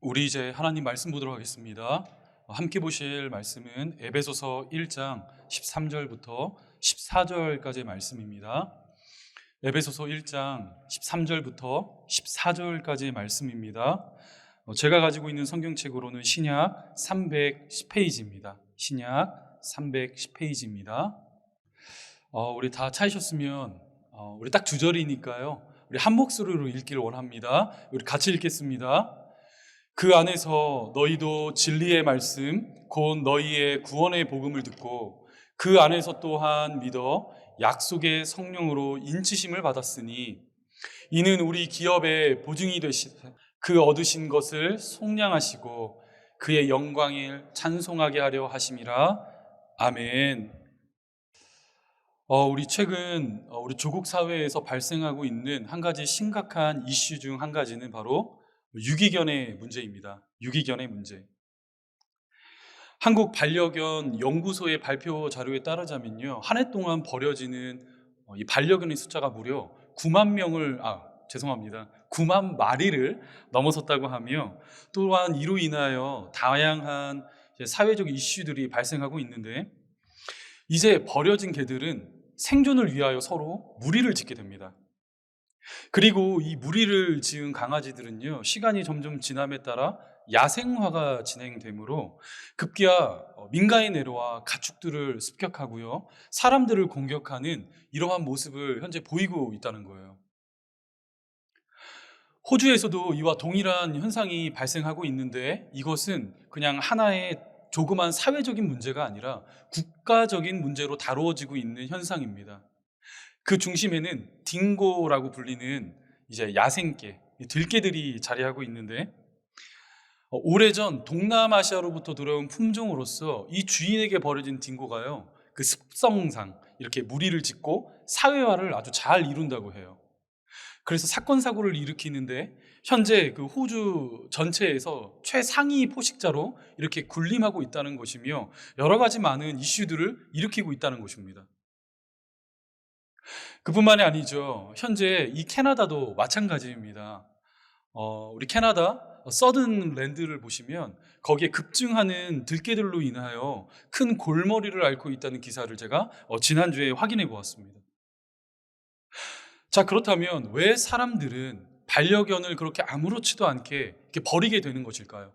우리 이제 하나님 말씀 보도록 하겠습니다. 함께 보실 말씀은 에베소서 1장 13절부터 14절까지의 말씀입니다. 에베소서 1장 13절부터 14절까지의 말씀입니다. 제가 가지고 있는 성경책으로는 신약 310페이지입니다. 신약 310페이지입니다. 우리 다 찾으셨으면 우리 딱 두 절이니까요. 우리 한 목소리로 읽기를 원합니다. 우리 같이 읽겠습니다. 그 안에서 너희도 진리의 말씀 곧 너희의 구원의 복음을 듣고 그 안에서 또한 믿어 약속의 성령으로 인치심을 받았으니 이는 우리 기업의 보증이 되시되 그 얻으신 것을 속량하시고 그의 영광을 찬송하게 하려 하심이라. 아멘. 우리 최근 우리 조국 사회에서 발생하고 있는 한 가지 심각한 이슈 중 한 가지는 바로 유기견의 문제입니다. 유기견의 문제. 한국 반려견 연구소의 발표 자료에 따르자면요, 한 해 동안 버려지는 이 반려견의 숫자가 무려 9만 마리를 넘어섰다고 하며, 또한 이로 인하여 다양한 사회적 이슈들이 발생하고 있는데, 이제 버려진 개들은 생존을 위하여 서로 무리를 짓게 됩니다. 그리고 이 무리를 지은 강아지들은요, 시간이 점점 지남에 따라 야생화가 진행되므로 급기야 민가에 내려와 가축들을 습격하고요, 사람들을 공격하는 이러한 모습을 현재 보이고 있다는 거예요. 호주에서도 이와 동일한 현상이 발생하고 있는데, 이것은 그냥 하나의 조그만 사회적인 문제가 아니라 국가적인 문제로 다루어지고 있는 현상입니다. 그 중심에는 딩고라고 불리는 이제 야생개, 들개들이 자리하고 있는데, 오래전 동남아시아로부터 들어온 품종으로서 이 주인에게 버려진 딩고가요, 그 습성상 이렇게 무리를 짓고 사회화를 아주 잘 이룬다고 해요. 그래서 사건 사고를 일으키는데 현재 그 호주 전체에서 최상위 포식자로 이렇게 군림하고 있다는 것이며, 여러 가지 많은 이슈들을 일으키고 있다는 것입니다. 그뿐만이 아니죠. 현재 이 캐나다도 마찬가지입니다. 우리 캐나다 서든랜드를 보시면 거기에 급증하는 들개들로 인하여 큰 골머리를 앓고 있다는 기사를 제가 지난주에 확인해 보았습니다. 자, 그렇다면 왜 사람들은 반려견을 그렇게 아무렇지도 않게 이렇게 버리게 되는 것일까요?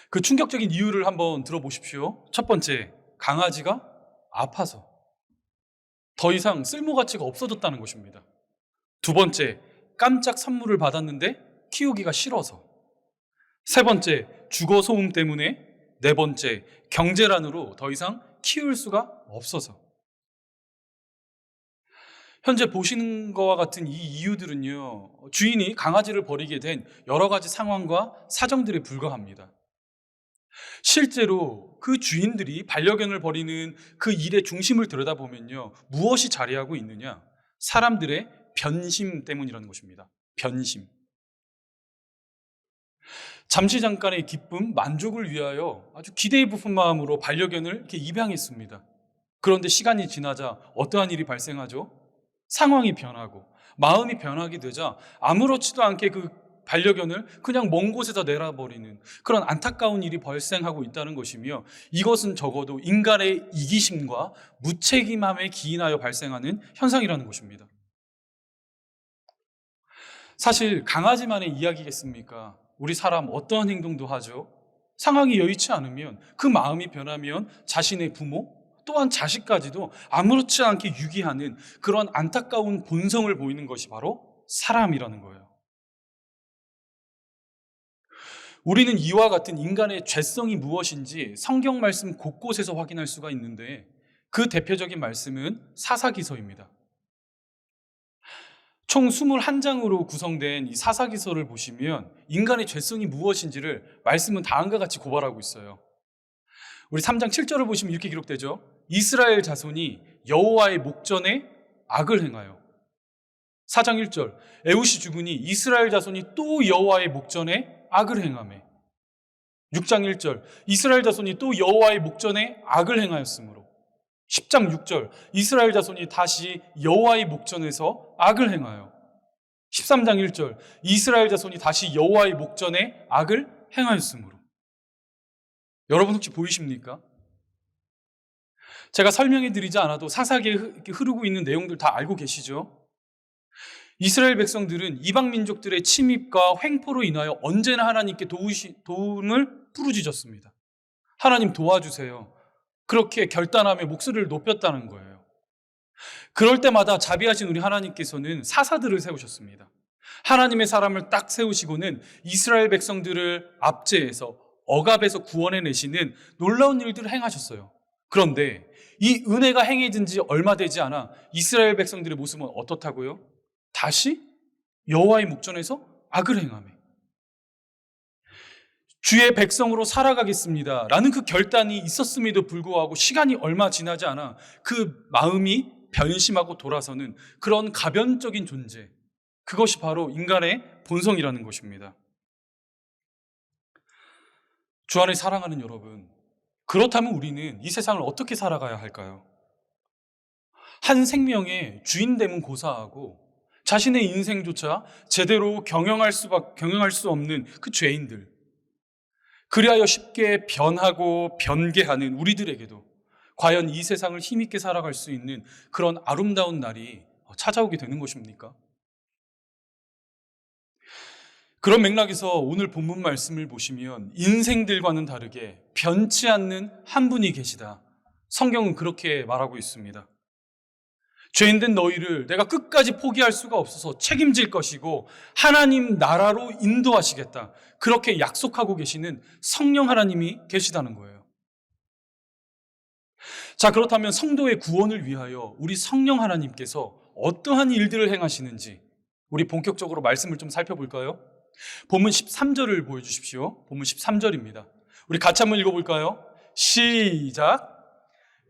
그 충격적인 이유를 한번 들어보십시오. 첫 번째, 강아지가 아파서, 더 이상 쓸모 가치가 없어졌다는 것입니다. 두 번째, 깜짝 선물을 받았는데 키우기가 싫어서. 세 번째, 주거 소음 때문에. 네 번째, 경제난으로 더 이상 키울 수가 없어서. 현재 보시는 것과 같은 이 이유들은요, 주인이 강아지를 버리게 된 여러 가지 상황과 사정들에 불과합니다. 실제로 그 주인들이 반려견을 버리는 그 일의 중심을 들여다보면요, 무엇이 자리하고 있느냐? 사람들의 변심 때문이라는 것입니다. 변심. 잠시 잠깐의 기쁨, 만족을 위하여 아주 기대에 부푼 마음으로 반려견을 이렇게 입양했습니다. 그런데 시간이 지나자 어떠한 일이 발생하죠? 상황이 변하고 마음이 변하게 되자 아무렇지도 않게 그 반려견을 그냥 먼 곳에다 내놔버리는 그런 안타까운 일이 발생하고 있다는 것이며, 이것은 적어도 인간의 이기심과 무책임함에 기인하여 발생하는 현상이라는 것입니다. 사실 강아지만의 이야기겠습니까? 우리 사람 어떠한 행동도 하죠. 상황이 여의치 않으면, 그 마음이 변하면 자신의 부모 또한 자식까지도 아무렇지 않게 유기하는 그런 안타까운 본성을 보이는 것이 바로 사람이라는 거예요. 우리는 이와 같은 인간의 죄성이 무엇인지 성경 말씀 곳곳에서 확인할 수가 있는데, 그 대표적인 말씀은 사사기서입니다. 총 21장으로 구성된 이 사사기서를 보시면 인간의 죄성이 무엇인지를 말씀은 다음과 같이 고발하고 있어요. 우리 3장 7절을 보시면 이렇게 기록되죠. 이스라엘 자손이 여호와의 목전에 악을 행하여. 4장 1절, 에웃이 죽으니 이스라엘 자손이 또 여호와의 목전에 악을 행하며. 6장 1절, 이스라엘 자손이 또 여호와의 목전에 악을 행하였으므로. 10장 6절, 이스라엘 자손이 다시 여호와의 목전에서 악을 행하여. 13장 1절 이스라엘 자손이 다시 여호와의 목전에 악을 행하였으므로. 여러분 혹시 보이십니까? 제가 설명해 드리지 않아도 사사기에 흐르고 있는 내용들 다 알고 계시죠? 이스라엘 백성들은 이방 민족들의 침입과 횡포로 인하여 언제나 하나님께 도움을 부르짖었습니다. 하나님 도와주세요. 그렇게 결단하며 목소리를 높였다는 거예요. 그럴 때마다 자비하신 우리 하나님께서는 사사들을 세우셨습니다. 하나님의 사람을 딱 세우시고는 이스라엘 백성들을 압제해서 억압에서 구원해내시는 놀라운 일들을 행하셨어요. 그런데 이 은혜가 행해진 지 얼마 되지 않아 이스라엘 백성들의 모습은 어떻다고요? 다시 여호와의 목전에서 악을 행하며 주의 백성으로 살아가겠습니다 라는 그 결단이 있었음에도 불구하고 시간이 얼마 지나지 않아 그 마음이 변심하고 돌아서는 그런 가변적인 존재, 그것이 바로 인간의 본성이라는 것입니다. 주 안에 사랑하는 여러분, 그렇다면 우리는 이 세상을 어떻게 살아가야 할까요? 한 생명의 주인됨은 고사하고 자신의 인생조차 제대로 경영할 수 없는 그 죄인들, 그리하여 쉽게 변하고 변개하는 우리들에게도 과연 이 세상을 힘있게 살아갈 수 있는 그런 아름다운 날이 찾아오게 되는 것입니까? 그런 맥락에서 오늘 본문 말씀을 보시면 인생들과는 다르게 변치 않는 한 분이 계시다. 성경은 그렇게 말하고 있습니다. 죄인된 너희를 내가 끝까지 포기할 수가 없어서 책임질 것이고 하나님 나라로 인도하시겠다. 그렇게 약속하고 계시는 성령 하나님이 계시다는 거예요. 자, 그렇다면 성도의 구원을 위하여 우리 성령 하나님께서 어떠한 일들을 행하시는지 우리 본격적으로 말씀을 좀 살펴볼까요? 본문 13절을 보여주십시오. 본문 13절입니다. 우리 같이 한번 읽어볼까요? 시작.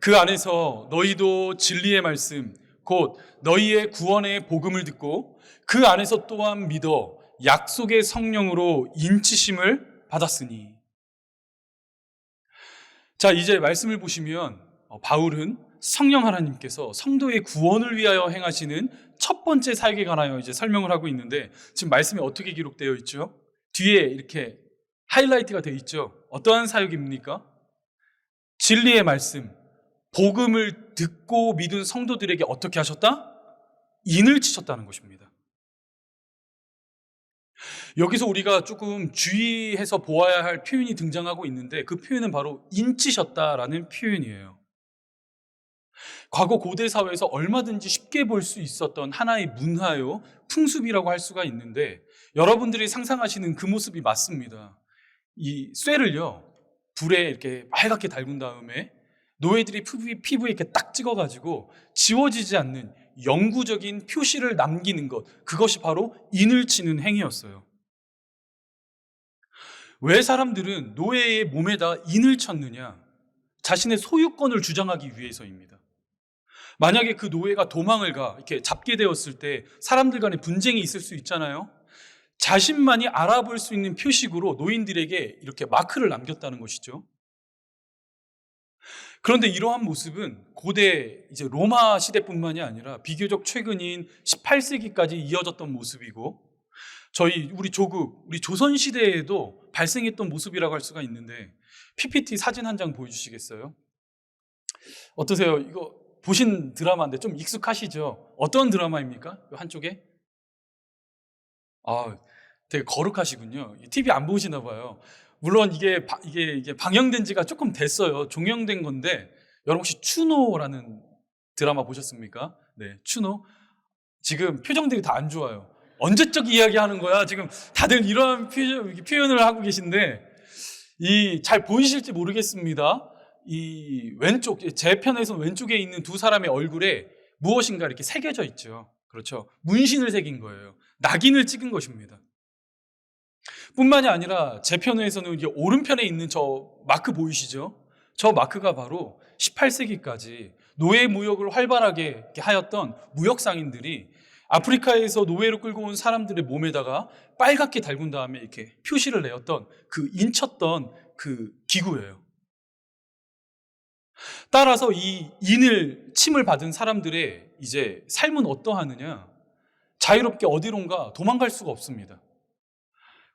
그 안에서 너희도 진리의 말씀 곧 너희의 구원의 복음을 듣고 그 안에서 또한 믿어 약속의 성령으로 인치심을 받았으니. 자, 이제 말씀을 보시면 바울은 성령 하나님께서 성도의 구원을 위하여 행하시는 첫 번째 사역에 관하여 이제 설명을 하고 있는데, 지금 말씀에 어떻게 기록되어 있죠? 뒤에 이렇게 하이라이트가 되어 있죠. 어떠한 사역입니까? 진리의 말씀, 복음을 듣고 믿은 성도들에게 어떻게 하셨다? 인을 치셨다는 것입니다. 여기서 우리가 조금 주의해서 보아야 할 표현이 등장하고 있는데, 그 표현은 바로 인치셨다라는 표현이에요. 과거 고대 사회에서 얼마든지 쉽게 볼 수 있었던 하나의 문화요, 풍습이라고 할 수가 있는데, 여러분들이 상상하시는 그 모습이 맞습니다. 이 쇠를요, 불에 이렇게 빨갛게 달군 다음에 노예들이 피부에 이렇게 딱 찍어가지고 지워지지 않는 영구적인 표시를 남기는 것, 그것이 바로 인을 치는 행위였어요. 왜 사람들은 노예의 몸에다 인을 쳤느냐? 자신의 소유권을 주장하기 위해서입니다. 만약에 그 노예가 도망을 이렇게 잡게 되었을 때 사람들 간에 분쟁이 있을 수 있잖아요. 자신만이 알아볼 수 있는 표식으로 노인들에게 이렇게 마크를 남겼다는 것이죠. 그런데 이러한 모습은 고대 이제 로마 시대뿐만이 아니라 비교적 최근인 18세기까지 이어졌던 모습이고, 우리 조국, 우리 조선 시대에도 발생했던 모습이라고 할 수가 있는데, PPT 사진 한 장 보여주시겠어요? 어떠세요? 이거 보신 드라마인데 좀 익숙하시죠? 어떤 드라마입니까? 한쪽에? 되게 거룩하시군요. TV 안 보시나 봐요. 물론 이게 방영된 지가 조금 됐어요. 종영된 건데, 여러분 혹시 추노라는 드라마 보셨습니까? 네, 추노. 지금 표정들이 다 안 좋아요. 언제적 이야기 하는 거야? 지금 다들 이런 표현을 하고 계신데, 잘 보이실지 모르겠습니다. 이 왼쪽, 제 편에서 왼쪽에 있는 두 사람의 얼굴에 무엇인가 이렇게 새겨져 있죠. 그렇죠. 문신을 새긴 거예요. 낙인을 찍은 것입니다. 뿐만이 아니라 제 편에서는 이제 오른편에 있는 저 마크 보이시죠? 저 마크가 바로 18세기까지 노예 무역을 활발하게 하였던 무역 상인들이 아프리카에서 노예로 끌고 온 사람들의 몸에다가 빨갛게 달군 다음에 이렇게 표시를 내었던 그 인쳤던 그 기구예요. 따라서 이 침을 받은 사람들의 이제 삶은 어떠하느냐? 자유롭게 어디론가 도망갈 수가 없습니다.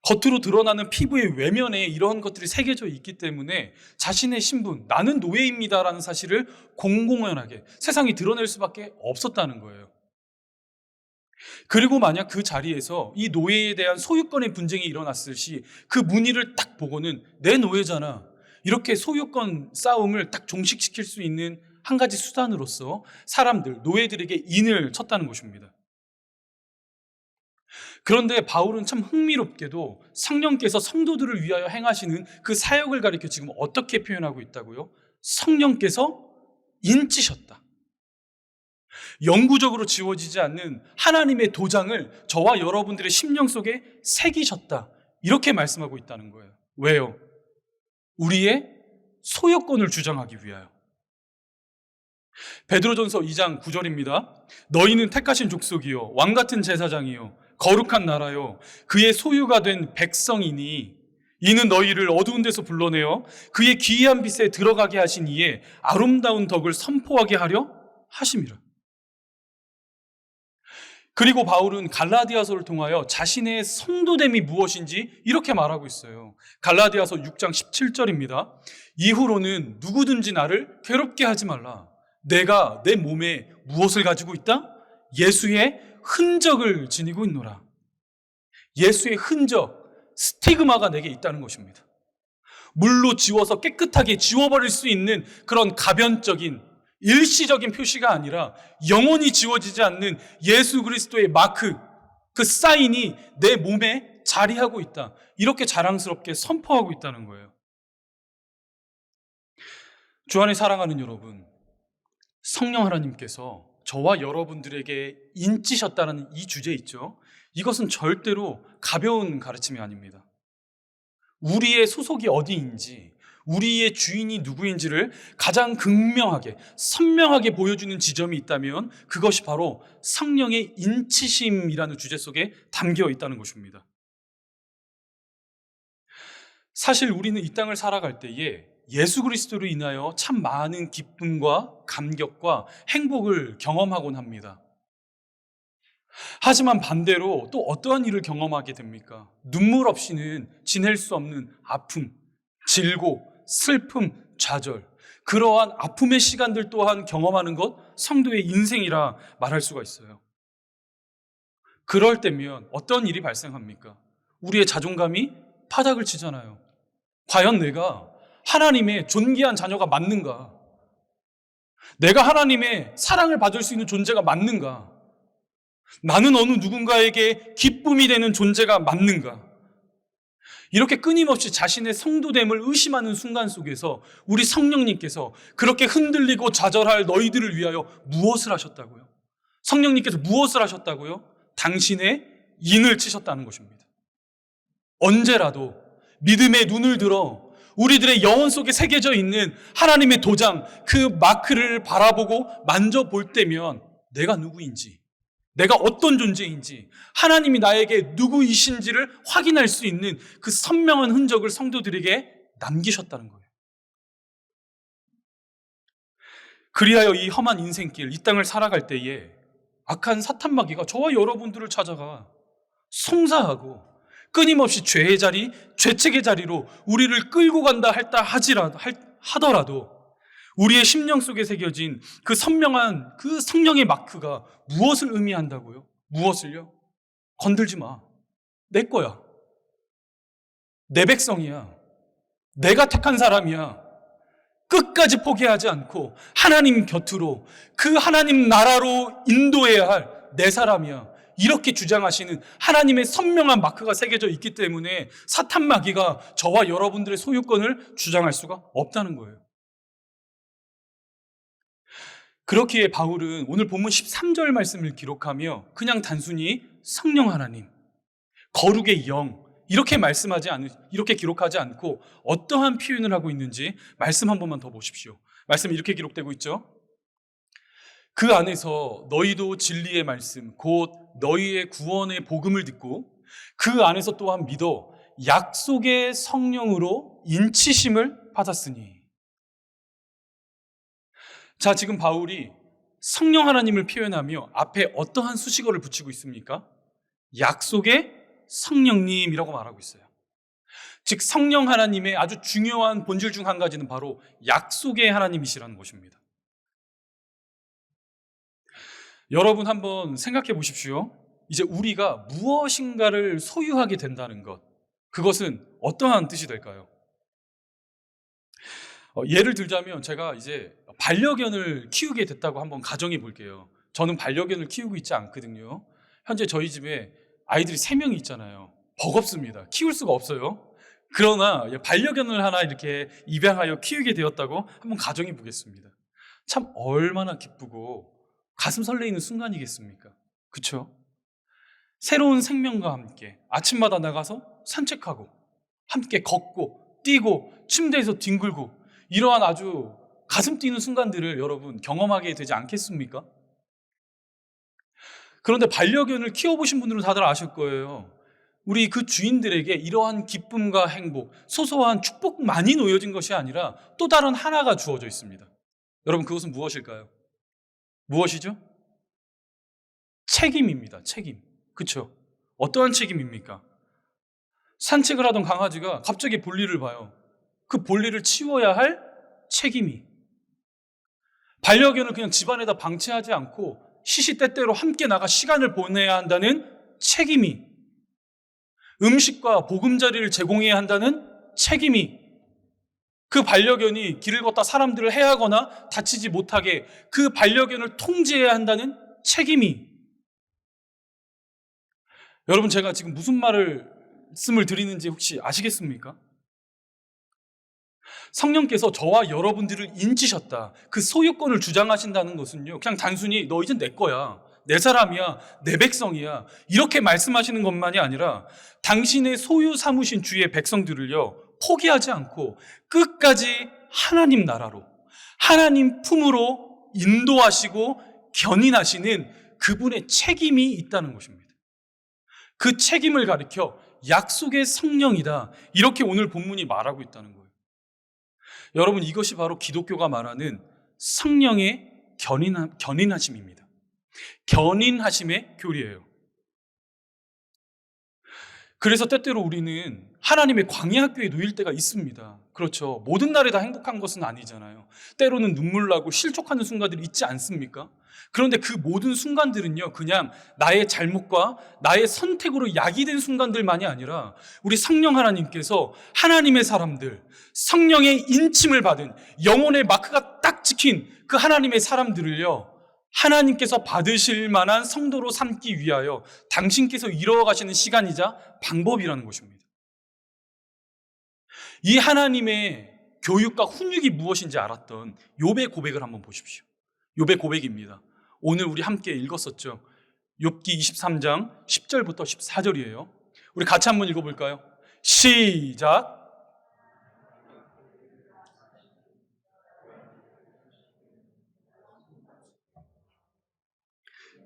겉으로 드러나는 피부의 외면에 이런 것들이 새겨져 있기 때문에 자신의 신분, 나는 노예입니다라는 사실을 공공연하게 세상에 드러낼 수밖에 없었다는 거예요. 그리고 만약 그 자리에서 이 노예에 대한 소유권의 분쟁이 일어났을 시 그 문의를 딱 보고는 내 노예잖아, 이렇게 소유권 싸움을 딱 종식시킬 수 있는 한 가지 수단으로서 사람들, 노예들에게 인을 쳤다는 것입니다. 그런데 바울은 참 흥미롭게도 성령께서 성도들을 위하여 행하시는 그 사역을 가리켜 지금 어떻게 표현하고 있다고요? 성령께서 인치셨다. 영구적으로 지워지지 않는 하나님의 도장을 저와 여러분들의 심령 속에 새기셨다. 이렇게 말씀하고 있다는 거예요. 왜요? 우리의 소유권을 주장하기 위하여. 베드로전서 2장 9절입니다. 너희는 택하신 족속이요 왕같은 제사장이요 거룩한 나라요 그의 소유가 된 백성이니 이는 너희를 어두운 데서 불러내어 그의 기이한 빛에 들어가게 하신 이에 아름다운 덕을 선포하게 하려 하심이라. 그리고 바울은 갈라디아서를 통하여 자신의 성도됨이 무엇인지 이렇게 말하고 있어요. 갈라디아서 6장 17절입니다. 이후로는 누구든지 나를 괴롭게 하지 말라. 내가 내 몸에 무엇을 가지고 있다? 예수의 흔적을 지니고 있노라. 예수의 흔적, 스티그마가 내게 있다는 것입니다. 물로 지워서 깨끗하게 지워버릴 수 있는 그런 가변적인 일시적인 표시가 아니라 영원히 지워지지 않는 예수 그리스도의 마크, 그 사인이 내 몸에 자리하고 있다. 이렇게 자랑스럽게 선포하고 있다는 거예요. 주 안에 사랑하는 여러분, 성령 하나님께서 저와 여러분들에게 인치셨다는 이 주제 있죠. 이것은 절대로 가벼운 가르침이 아닙니다. 우리의 소속이 어디인지, 우리의 주인이 누구인지를 가장 극명하게, 선명하게 보여주는 지점이 있다면 그것이 바로 성령의 인치심이라는 주제 속에 담겨 있다는 것입니다. 사실 우리는 이 땅을 살아갈 때에 예수 그리스도로 인하여 참 많은 기쁨과 감격과 행복을 경험하곤 합니다. 하지만 반대로 또 어떠한 일을 경험하게 됩니까? 눈물 없이는 지낼 수 없는 아픔, 질고, 슬픔, 좌절, 그러한 아픔의 시간들 또한 경험하는 것 성도의 인생이라 말할 수가 있어요. 그럴 때면 어떤 일이 발생합니까? 우리의 자존감이 바닥을 치잖아요. 과연 내가 하나님의 존귀한 자녀가 맞는가? 내가 하나님의 사랑을 받을 수 있는 존재가 맞는가? 나는 어느 누군가에게 기쁨이 되는 존재가 맞는가? 이렇게 끊임없이 자신의 성도됨을 의심하는 순간 속에서 우리 성령님께서 그렇게 흔들리고 좌절할 너희들을 위하여 무엇을 하셨다고요? 성령님께서 무엇을 하셨다고요? 당신의 인을 치셨다는 것입니다. 언제라도 믿음의 눈을 들어 우리들의 영혼 속에 새겨져 있는 하나님의 도장, 그 마크를 바라보고 만져볼 때면 내가 누구인지, 내가 어떤 존재인지, 하나님이 나에게 누구이신지를 확인할 수 있는 그 선명한 흔적을 성도들에게 남기셨다는 거예요. 그리하여 이 험한 인생길, 이 땅을 살아갈 때에 악한 사탄마귀가 저와 여러분들을 찾아가 송사하고 끊임없이 죄의 자리, 죄책의 자리로 우리를 끌고 간다 하더라도 우리의 심령 속에 새겨진 그 선명한 그 성령의 마크가 무엇을 의미한다고요? 무엇을요? 건들지 마. 내 거야. 내 백성이야. 내가 택한 사람이야. 끝까지 포기하지 않고 하나님 곁으로, 그 하나님 나라로 인도해야 할 내 사람이야. 이렇게 주장하시는 하나님의 선명한 마크가 새겨져 있기 때문에 사탄 마귀가 저와 여러분들의 소유권을 주장할 수가 없다는 거예요. 그렇기에 바울은 오늘 본문 13절 말씀을 기록하며 그냥 단순히 성령 하나님, 거룩의 영, 이렇게 이렇게 기록하지 않고 어떠한 표현을 하고 있는지 말씀 한 번만 더 보십시오. 말씀 이렇게 기록되고 있죠. 그 안에서 너희도 진리의 말씀, 곧 너희의 구원의 복음을 듣고 그 안에서 또한 믿어 약속의 성령으로 인치심을 받았으니. 자, 지금 바울이 성령 하나님을 표현하며 앞에 어떠한 수식어를 붙이고 있습니까? 약속의 성령님이라고 말하고 있어요. 즉 성령 하나님의 아주 중요한 본질 중 한 가지는 바로 약속의 하나님이시라는 것입니다. 여러분 한번 생각해 보십시오. 이제 우리가 무엇인가를 소유하게 된다는 것, 그것은 어떠한 뜻이 될까요? 예를 들자면 제가 이제 반려견을 키우게 됐다고 한번 가정해 볼게요. 저는 반려견을 키우고 있지 않거든요. 현재 저희 집에 아이들이 3명이 있잖아요. 버겁습니다. 키울 수가 없어요. 그러나 반려견을 하나 이렇게 입양하여 키우게 되었다고 한번 가정해 보겠습니다. 참 얼마나 기쁘고 가슴 설레이는 순간이겠습니까? 그렇죠? 새로운 생명과 함께 아침마다 나가서 산책하고 함께 걷고 뛰고 침대에서 뒹굴고 이러한 아주 가슴 뛰는 순간들을 여러분 경험하게 되지 않겠습니까? 그런데 반려견을 키워보신 분들은 다들 아실 거예요. 우리 그 주인들에게 이러한 기쁨과 행복, 소소한 축복만이 놓여진 것이 아니라 또 다른 하나가 주어져 있습니다. 여러분 그것은 무엇일까요? 무엇이죠? 책임입니다. 책임. 그렇죠? 어떠한 책임입니까? 산책을 하던 강아지가 갑자기 볼일을 봐요. 그 볼일을 치워야 할 책임이. 반려견을 그냥 집안에다 방치하지 않고 시시때때로 함께 나가 시간을 보내야 한다는 책임이. 음식과 보금자리를 제공해야 한다는 책임이. 그 반려견이 길을 걷다 사람들을 해하거나 다치지 못하게 그 반려견을 통제해야 한다는 책임이. 여러분 제가 지금 무슨 말씀을 드리는지 혹시 아시겠습니까? 성령께서 저와 여러분들을 인치셨다. 그 소유권을 주장하신다는 것은요, 그냥 단순히 너 이제 내 거야, 내 사람이야, 내 백성이야 이렇게 말씀하시는 것만이 아니라 당신의 소유 삼으신 주의 백성들을요 포기하지 않고 끝까지 하나님 나라로, 하나님 품으로 인도하시고 견인하시는 그분의 책임이 있다는 것입니다. 그 책임을 가리켜 약속의 성령이다, 이렇게 오늘 본문이 말하고 있다는 거예요. 여러분 이것이 바로 기독교가 말하는 성령의 견인하심입니다. 견인하심의 교리예요. 그래서 때때로 우리는 하나님의 광야 학교에 놓일 때가 있습니다. 그렇죠. 모든 날이 다 행복한 것은 아니잖아요. 때로는 눈물 나고 실족하는 순간들이 있지 않습니까? 그런데 그 모든 순간들은요, 그냥 나의 잘못과 나의 선택으로 야기된 순간들만이 아니라 우리 성령 하나님께서 하나님의 사람들, 성령의 인침을 받은 영혼의 마크가 딱 찍힌 그 하나님의 사람들을요, 하나님께서 받으실 만한 성도로 삼기 위하여 당신께서 이루어가시는 시간이자 방법이라는 것입니다. 이 하나님의 교육과 훈육이 무엇인지 알았던 욥의 고백을 한번 보십시오. 욥의 고백입니다. 오늘 우리 함께 읽었었죠. 욥기 23장 10절부터 14절이에요. 우리 같이 한번 읽어볼까요? 시작.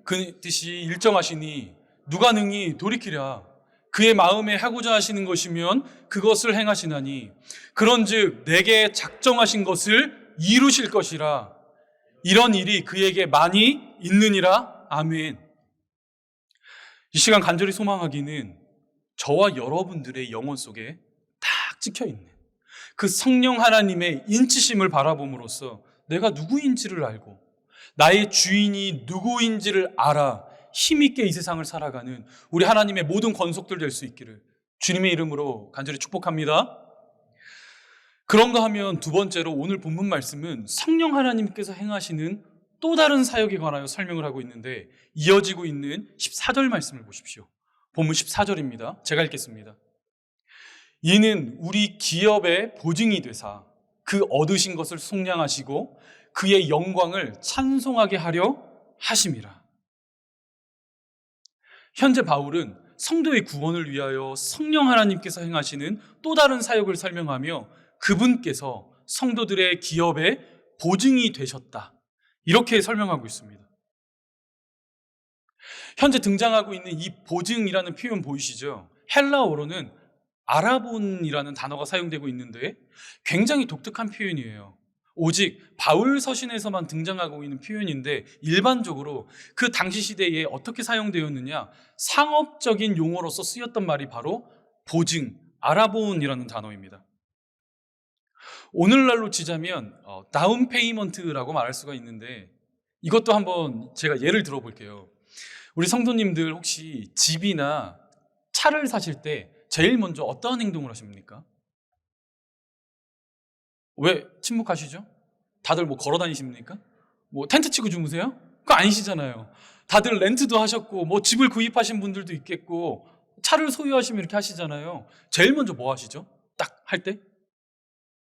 그 뜻이 일정하시니 누가 능히 돌이키랴. 그의 마음에 하고자 하시는 것이면 그것을 행하시나니 그런즉 내게 작정하신 것을 이루실 것이라. 이런 일이 그에게 많이 있느니라. 아멘. 이 시간 간절히 소망하기는 저와 여러분들의 영혼 속에 딱 찍혀있는 그 성령 하나님의 인치심을 바라봄으로써 내가 누구인지를 알고 나의 주인이 누구인지를 알아 힘있게 이 세상을 살아가는 우리 하나님의 모든 권속들 될 수 있기를 주님의 이름으로 간절히 축복합니다. 그런가 하면 두 번째로 오늘 본문 말씀은 성령 하나님께서 행하시는 또 다른 사역에 관하여 설명을 하고 있는데 이어지고 있는 14절 말씀을 보십시오. 본문 14절입니다. 제가 읽겠습니다. 이는 우리 기업의 보증이 되사 그 얻으신 것을 속량하시고 그의 영광을 찬송하게 하려 하심이라. 현재 바울은 성도의 구원을 위하여 성령 하나님께서 행하시는 또 다른 사역을 설명하며 그분께서 성도들의 기업의 보증이 되셨다, 이렇게 설명하고 있습니다. 현재 등장하고 있는 이 보증이라는 표현 보이시죠? 헬라어로는 아라본이라는 단어가 사용되고 있는데 굉장히 독특한 표현이에요. 오직 바울 서신에서만 등장하고 있는 표현인데 일반적으로 그 당시 시대에 어떻게 사용되었느냐, 상업적인 용어로서 쓰였던 말이 바로 보증, 아라본이라는 단어입니다. 오늘날로 치자면 다운 페이먼트라고 말할 수가 있는데, 이것도 한번 제가 예를 들어 볼게요. 우리 성도님들 혹시 집이나 차를 사실 때 제일 먼저 어떠한 행동을 하십니까? 왜 침묵하시죠? 다들 뭐 걸어 다니십니까? 뭐 텐트 치고 주무세요? 그거 아니시잖아요. 다들 렌트도 하셨고 뭐 집을 구입하신 분들도 있겠고 차를 소유하시면 이렇게 하시잖아요. 제일 먼저 뭐 하시죠? 딱 할 때?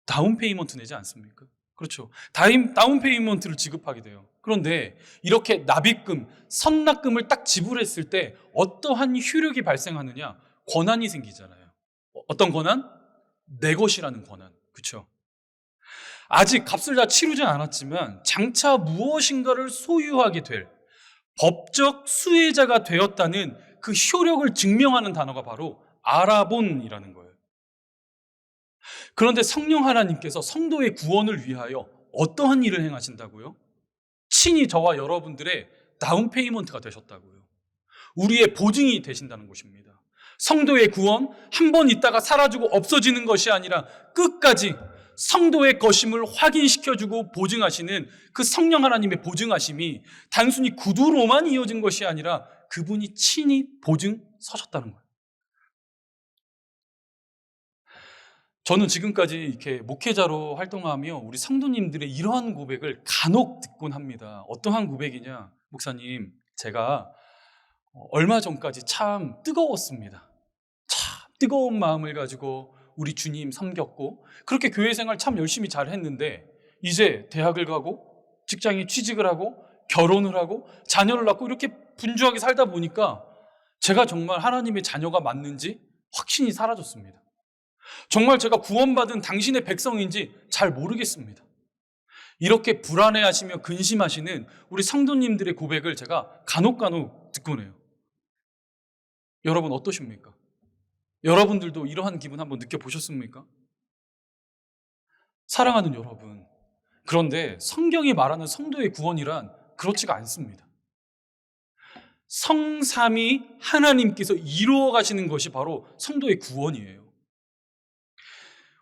다운 페이먼트 내지 않습니까? 그렇죠. 다운 페이먼트를 지급하게 돼요. 그런데 이렇게 납입금, 선납금을 딱 지불했을 때 어떠한 효력이 발생하느냐? 권한이 생기잖아요. 어떤 권한? 내 것이라는 권한. 그렇죠. 아직 값을 다 치르지 않았지만 장차 무엇인가를 소유하게 될 법적 수혜자가 되었다는 그 효력을 증명하는 단어가 바로 아라본이라는 거예요. 그런데 성령 하나님께서 성도의 구원을 위하여 어떠한 일을 행하신다고요? 친히 저와 여러분들의 다운 페이먼트가 되셨다고요. 우리의 보증이 되신다는 것입니다. 성도의 구원, 한 번 있다가 사라지고 없어지는 것이 아니라 끝까지 성도의 것임을 확인시켜주고 보증하시는 그 성령 하나님의 보증하심이 단순히 구두로만 이어진 것이 아니라 그분이 친히 보증 서셨다는 거예요. 저는 지금까지 이렇게 목회자로 활동하며 우리 성도님들의 이러한 고백을 간혹 듣곤 합니다. 어떠한 고백이냐? 목사님, 제가 얼마 전까지 참 뜨거웠습니다. 참 뜨거운 마음을 가지고 우리 주님 섬겼고 그렇게 교회 생활 참 열심히 잘 했는데 이제 대학을 가고 직장에 취직을 하고 결혼을 하고 자녀를 낳고 이렇게 분주하게 살다 보니까 제가 정말 하나님의 자녀가 맞는지 확신이 사라졌습니다. 정말 제가 구원받은 당신의 백성인지 잘 모르겠습니다. 이렇게 불안해하시며 근심하시는 우리 성도님들의 고백을 제가 간혹 듣곤 해요. 여러분 어떠십니까? 여러분들도 이러한 기분 한번 느껴보셨습니까? 사랑하는 여러분, 그런데 성경이 말하는 성도의 구원이란 그렇지가 않습니다. 성삼위 하나님께서 이루어 가시는 것이 바로 성도의 구원이에요.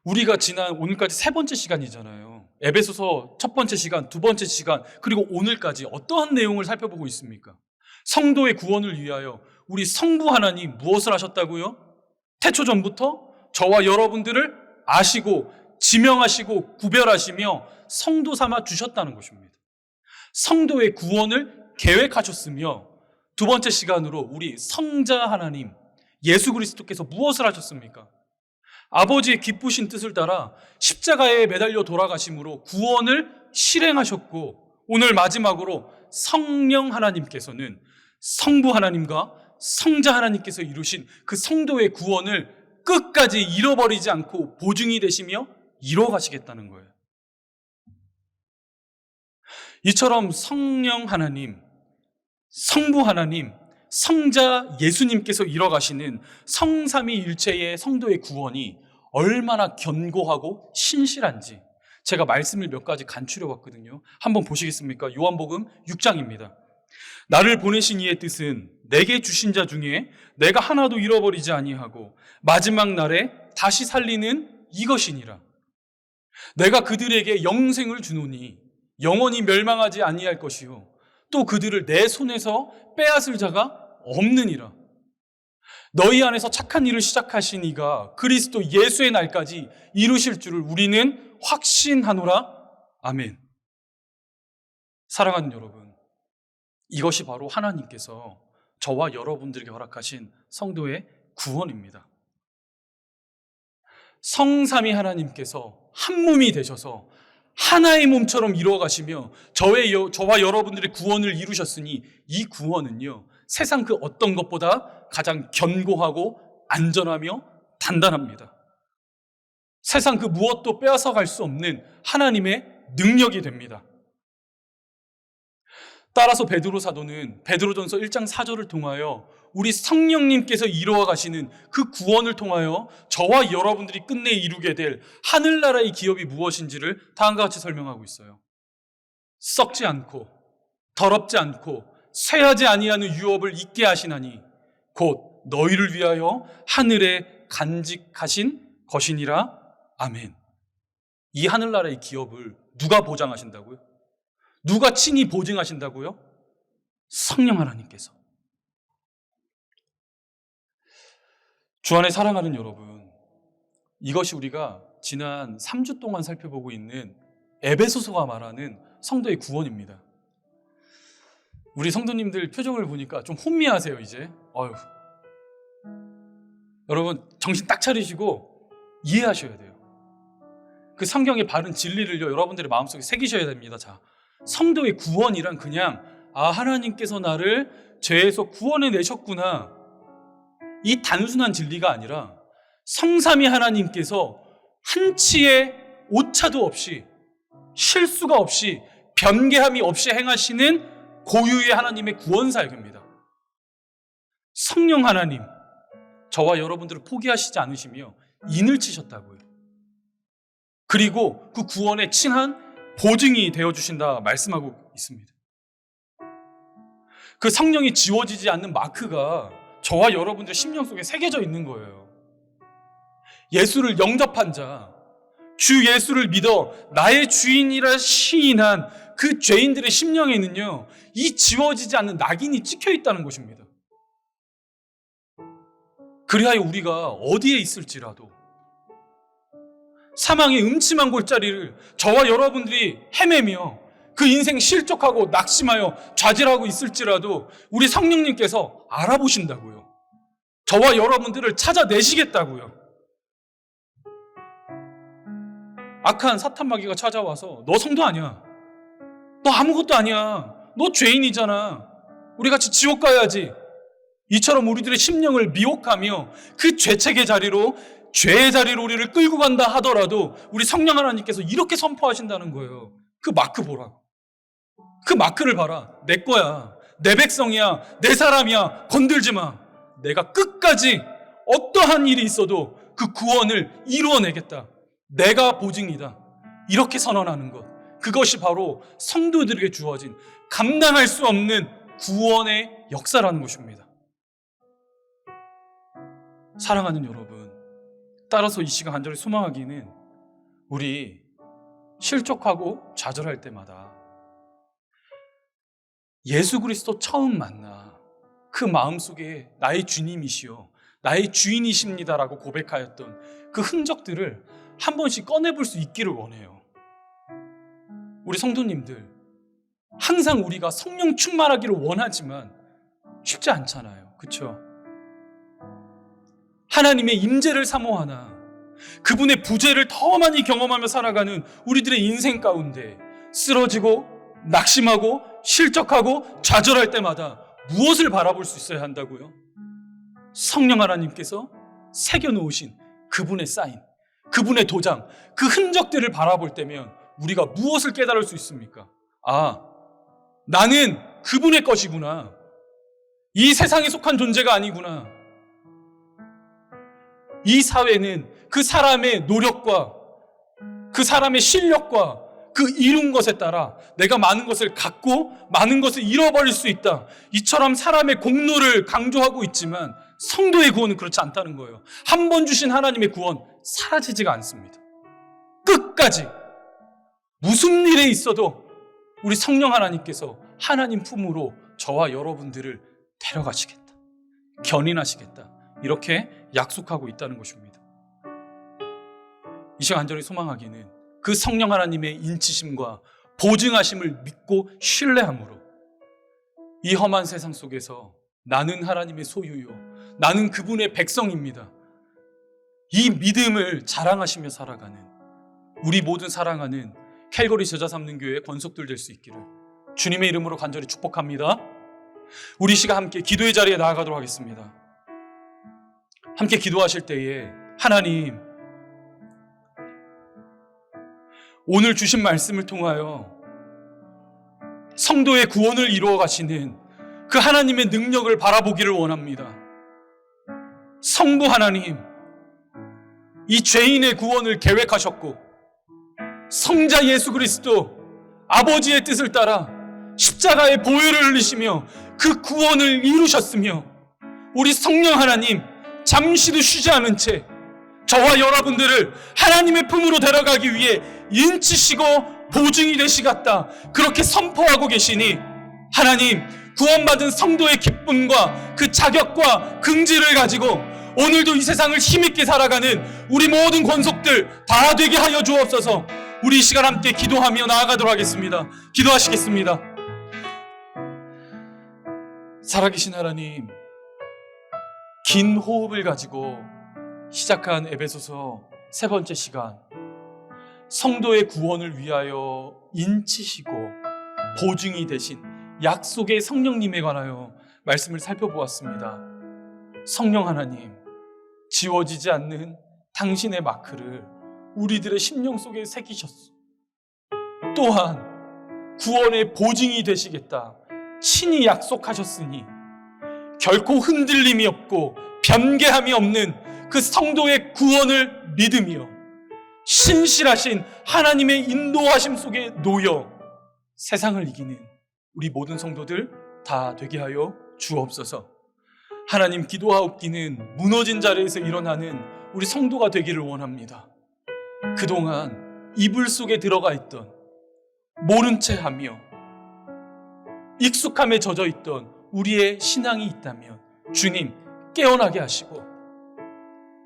우리가 지난 오늘까지 세 번째 시간이잖아요. 에베소서 첫 번째 시간, 두 번째 시간, 그리고 오늘까지 어떠한 내용을 살펴보고 있습니까? 성도의 구원을 위하여 우리 성부 하나님 무엇을 하셨다고요? 태초 전부터 저와 여러분들을 아시고 지명하시고 구별하시며 성도 삼아 주셨다는 것입니다. 성도의 구원을 계획하셨으며 두 번째 시간으로 우리 성자 하나님 예수 그리스도께서 무엇을 하셨습니까? 아버지의 기쁘신 뜻을 따라 십자가에 매달려 돌아가심으로 구원을 실행하셨고 오늘 마지막으로 성령 하나님께서는 성부 하나님과 성자 하나님께서 이루신 그 성도의 구원을 끝까지 잃어버리지 않고 보증이 되시며 이뤄가시겠다는 거예요. 이처럼 성령 하나님, 성부 하나님, 성자 예수님께서 이뤄가시는 성삼위일체의 성도의 구원이 얼마나 견고하고 신실한지 제가 말씀을 몇 가지 간추려 봤거든요. 한번 보시겠습니까? 요한복음 6장입니다. 나를 보내신 이의 뜻은 내게 주신 자 중에 내가 하나도 잃어버리지 아니하고 마지막 날에 다시 살리는 이것이니라. 내가 그들에게 영생을 주노니 영원히 멸망하지 아니할 것이요 또 그들을 내 손에서 빼앗을 자가 없느니라. 너희 안에서 착한 일을 시작하신 이가 그리스도 예수의 날까지 이루실 줄을 우리는 확신하노라. 아멘. 사랑하는 여러분, 이것이 바로 하나님께서 저와 여러분들에게 허락하신 성도의 구원입니다. 성삼위 하나님께서 한 몸이 되셔서 하나의 몸처럼 이루어가시며 저와 여러분들의 구원을 이루셨으니 이 구원은요 세상 그 어떤 것보다 가장 견고하고 안전하며 단단합니다. 세상 그 무엇도 빼앗아갈 수 없는 하나님의 능력이 됩니다. 따라서 베드로 사도는 베드로전서 1장 4절을 통하여 우리 성령님께서 이루어 가시는 그 구원을 통하여 저와 여러분들이 끝내 이루게 될 하늘나라의 기업이 무엇인지를 다음과 같이 설명하고 있어요. 썩지 않고 더럽지 않고 쇠하지 아니하는 유업을 잊게 하시나니 곧 너희를 위하여 하늘에 간직하신 것이니라. 아멘. 이 하늘나라의 기업을 누가 보장하신다고요? 누가 친히 보증하신다고요? 성령 하나님께서. 주 안에 사랑하는 여러분, 이것이 우리가 지난 3주 동안 살펴보고 있는 에베소서가 말하는 성도의 구원입니다. 우리 성도님들 표정을 보니까 좀 혼미하세요, 이제. 여러분, 정신 딱 차리시고 이해하셔야 돼요. 그 성경의 바른 진리를요, 여러분들의 마음속에 새기셔야 됩니다. 자, 성도의 구원이란 그냥 하나님께서 나를 죄에서 구원해 내셨구나, 이 단순한 진리가 아니라 성삼위 하나님께서 한치의 오차도 없이 실수가 없이 변개함이 없이 행하시는 고유의 하나님의 구원 사역입니다. 성령 하나님, 저와 여러분들을 포기하시지 않으시며 인을 치셨다고요. 그리고 그 구원의 친한 보증이 되어주신다 말씀하고 있습니다. 그 성령이 지워지지 않는 마크가 저와 여러분들 심령 속에 새겨져 있는 거예요. 예수를 영접한 자, 주 예수를 믿어 나의 주인이라 시인한 그 죄인들의 심령에는요, 이 지워지지 않는 낙인이 찍혀 있다는 것입니다. 그리하여 우리가 어디에 있을지라도 사망의 음침한 골짜기를 저와 여러분들이 헤매며 그 인생 실족하고 낙심하여 좌절하고 있을지라도 우리 성령님께서 알아보신다고요. 저와 여러분들을 찾아내시겠다고요. 악한 사탄 마귀가 찾아와서 너 성도 아니야, 너 아무것도 아니야, 너 죄인이잖아, 우리 같이 지옥 가야지, 이처럼 우리들의 심령을 미혹하며 그 죄책의 자리로, 죄의 자리로 우리를 끌고 간다 하더라도 우리 성령 하나님께서 이렇게 선포하신다는 거예요. 그 마크 보라. 그 마크를 봐라. 내 거야, 내 백성이야, 내 사람이야, 건들지 마. 내가 끝까지 어떠한 일이 있어도 그 구원을 이루어내겠다. 내가 보증이다. 이렇게 선언하는 것, 그것이 바로 성도들에게 주어진 감당할 수 없는 구원의 역사라는 것입니다. 사랑하는 여러분, 따라서 이 시간 간절히 소망하기는 우리 실족하고 좌절할 때마다 예수 그리스도 처음 만나 그 마음속에 나의 주님이시여 나의 주인이십니다라고 고백하였던 그 흔적들을 한 번씩 꺼내볼 수 있기를 원해요. 우리 성도님들, 항상 우리가 성령 충만하기를 원하지만 쉽지 않잖아요. 그렇죠? 하나님의 임재를 사모하나 그분의 부재를 더 많이 경험하며 살아가는 우리들의 인생 가운데 쓰러지고 낙심하고 실족하고 좌절할 때마다 무엇을 바라볼 수 있어야 한다고요? 성령 하나님께서 새겨놓으신 그분의 사인, 그분의 도장, 그 흔적들을 바라볼 때면 우리가 무엇을 깨달을 수 있습니까? 나는 그분의 것이구나. 이 세상에 속한 존재가 아니구나. 이 사회는 그 사람의 노력과 그 사람의 실력과 그 이룬 것에 따라 내가 많은 것을 갖고 많은 것을 잃어버릴 수 있다. 이처럼 사람의 공로를 강조하고 있지만 성도의 구원은 그렇지 않다는 거예요. 한 번 주신 하나님의 구원 사라지지가 않습니다. 끝까지 무슨 일에 있어도 우리 성령 하나님께서 하나님 품으로 저와 여러분들을 데려가시겠다, 견인하시겠다, 이렇게 약속하고 있다는 것입니다. 이 시간 간절히 소망하기는 그 성령 하나님의 인치심과 보증하심을 믿고 신뢰함으로 이 험한 세상 속에서 나는 하나님의 소유요, 나는 그분의 백성입니다, 이 믿음을 자랑하시며 살아가는 우리 모든 사랑하는 캘거리 제자 삼는 교회의 권속들 될 수 있기를 주님의 이름으로 간절히 축복합니다. 우리 시간 함께 기도의 자리에 나아가도록 하겠습니다. 함께 기도하실 때에 하나님, 오늘 주신 말씀을 통하여 성도의 구원을 이루어 가시는 그 하나님의 능력을 바라보기를 원합니다. 성부 하나님, 이 죄인의 구원을 계획하셨고 성자 예수 그리스도 아버지의 뜻을 따라 십자가의 보혈을 흘리시며 그 구원을 이루셨으며, 우리 성령 하나님 잠시도 쉬지 않은 채 저와 여러분들을 하나님의 품으로 데려가기 위해 인치시고 보증이 되시겠다, 그렇게 선포하고 계시니 하나님, 구원받은 성도의 기쁨과 그 자격과 긍지를 가지고 오늘도 이 세상을 힘있게 살아가는 우리 모든 권속들 다 되게 하여 주옵소서. 우리 이 시간 함께 기도하며 나아가도록 하겠습니다. 기도하시겠습니다. 살아계신 하나님, 긴 호흡을 가지고 시작한 에베소서 3번째 시간, 성도의 구원을 위하여 인치시고 보증이 되신 약속의 성령님에 관하여 말씀을 살펴보았습니다. 성령 하나님, 지워지지 않는 당신의 마크를 우리들의 심령 속에 새기셨소. 또한 구원의 보증이 되시겠다 친히 약속하셨으니 결코 흔들림이 없고 변개함이 없는 그 성도의 구원을 믿으며 신실하신 하나님의 인도하심 속에 놓여 세상을 이기는 우리 모든 성도들 다 되게 하여 주옵소서. 하나님, 기도하옵기는 무너진 자리에서 일어나는 우리 성도가 되기를 원합니다. 그동안 이불 속에 들어가 있던, 모른 채 하며 익숙함에 젖어 있던 우리의 신앙이 있다면 주님 깨어나게 하시고,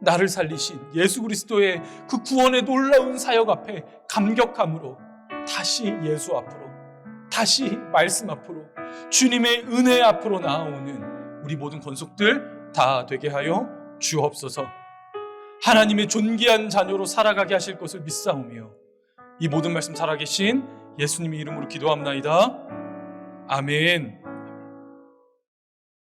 나를 살리신 예수 그리스도의 그 구원의 놀라운 사역 앞에 감격함으로 다시 예수 앞으로, 다시 말씀 앞으로, 주님의 은혜 앞으로 나아오는 우리 모든 권속들 다 되게 하여 주옵소서. 하나님의 존귀한 자녀로 살아가게 하실 것을 믿사오며 이 모든 말씀 살아계신 예수님의 이름으로 기도합나이다. 아멘.